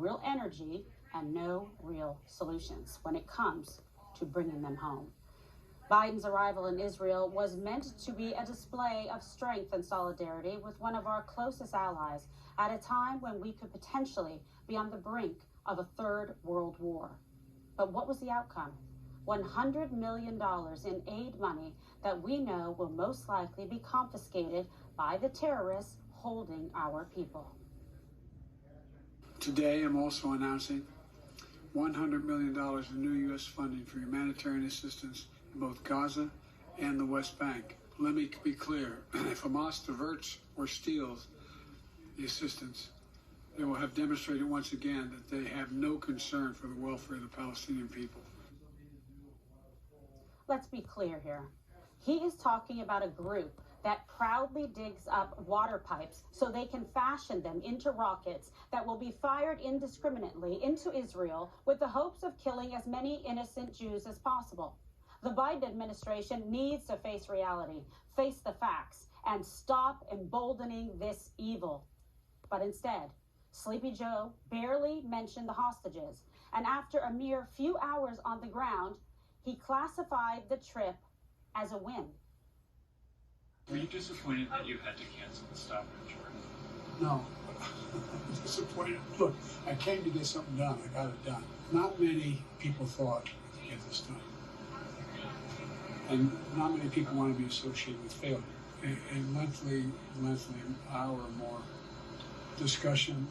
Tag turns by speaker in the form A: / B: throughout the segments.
A: real energy and no real solutions when it comes to bringing them home. Biden's arrival in Israel was meant to be a display of strength and solidarity with one of our closest allies at a time when we could potentially be on the brink of a third world war. But what was the outcome? $100 million in aid money that we know will most likely be confiscated by the terrorists holding our people.
B: Today, I'm also announcing $100 million in new U.S. funding for humanitarian assistance in both Gaza and the West Bank. Let me be clear. If Hamas diverts or steals the assistance, they will have demonstrated once again that they have no concern for the welfare of the Palestinian people.
A: Let's be clear here. He is talking about a group that proudly digs up water pipes so they can fashion them into rockets that will be fired indiscriminately into Israel with the hopes of killing as many innocent Jews as possible. The Biden administration needs to face reality, face the facts, and stop emboldening this evil. But instead, Sleepy Joe barely mentioned the hostages, and after a mere few hours on the ground, he classified the trip as a win.
C: Were you disappointed that you had to cancel the stop in Jordan?
B: No, I'm disappointed. Look, I came to get something done. I got it done. Not many people thought we could get this done. And not many people want to be associated with failure. A monthly hour or more discussion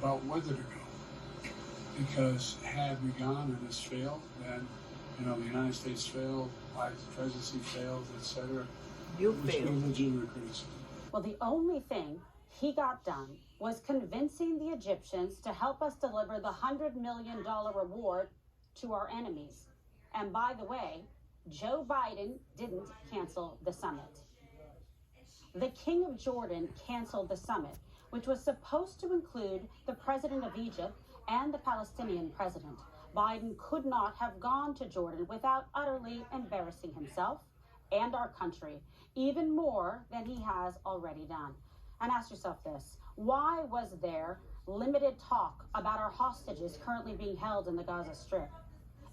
B: about whether to go. Because had we gone and this failed, then the United States failed, my presidency failed, etc.
D: You failed.
B: No legitimate criticism.
A: Well, the only thing he got done was convincing the Egyptians to help us deliver the $100 million reward to our enemies. And by the way, Joe Biden didn't cancel the summit. The King of Jordan canceled the summit, which was supposed to include the president of Egypt and the Palestinian president. Biden could not have gone to Jordan without utterly embarrassing himself and our country, even more than he has already done. And ask yourself this: why was there limited talk about our hostages currently being held in the Gaza Strip?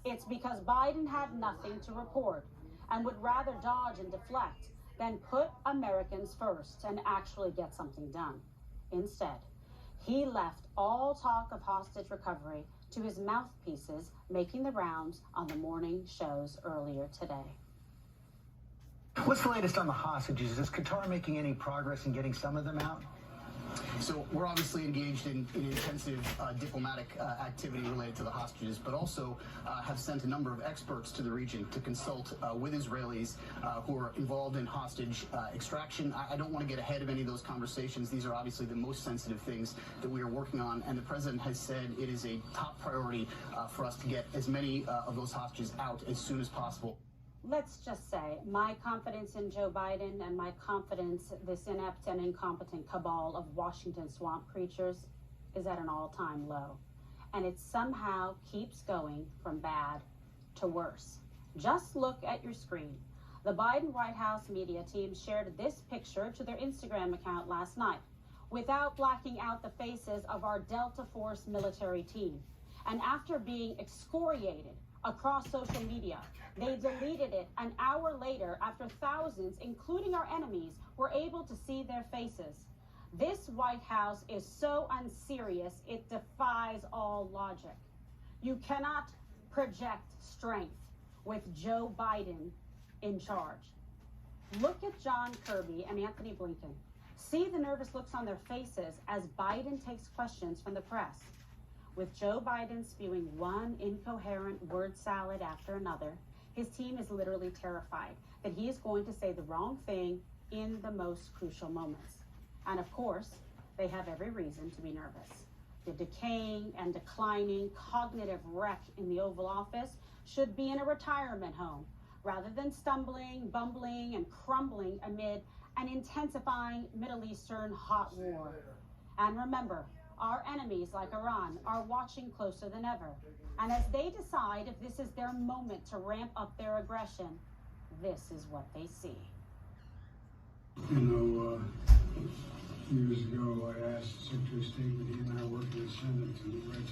A: It's because Biden had nothing to report and would rather dodge and deflect than put Americans first and actually get something done. Instead, he left all talk of hostage recovery to his mouthpieces making the rounds on the morning shows earlier today.
D: What's the latest on the hostages? Is Qatar making any progress in getting some of them out?
E: So we're obviously engaged in intensive diplomatic activity related to the hostages, but also have sent a number of experts to the region to consult with Israelis who are involved in hostage extraction. I don't want to get ahead of any of those conversations. These are obviously the most sensitive things that we are working on, and the president has said it is a top priority for us to get as many of those hostages out as soon as possible.
A: Let's just say my confidence in Joe Biden and my confidence this inept and incompetent cabal of Washington swamp creatures is at an all-time low. And it somehow keeps going from bad to worse. Just look at your screen. The Biden White House media team shared this picture to their Instagram account last night without blacking out the faces of our Delta Force military team. And after being excoriated across social media, they deleted it an hour later after thousands, including our enemies, were able to see their faces. This White House is so unserious, it defies all logic. You cannot project strength with Joe Biden in charge. Look at John Kirby and Anthony Blinken. See the nervous looks on their faces as Biden takes questions from the press. With Joe Biden spewing one incoherent word salad after another, his team is literally terrified that he is going to say the wrong thing in the most crucial moments. And of course, they have every reason to be nervous. The decaying and declining cognitive wreck in the Oval Office should be in a retirement home, rather than stumbling, bumbling, and crumbling amid an intensifying Middle Eastern hot war. And remember, our enemies, like Iran, are watching closer than ever. And as they decide if this is their moment to ramp up their aggression, this is what they see.
B: Years ago, I asked Secretary of State, when he and I worked in the Senate, to write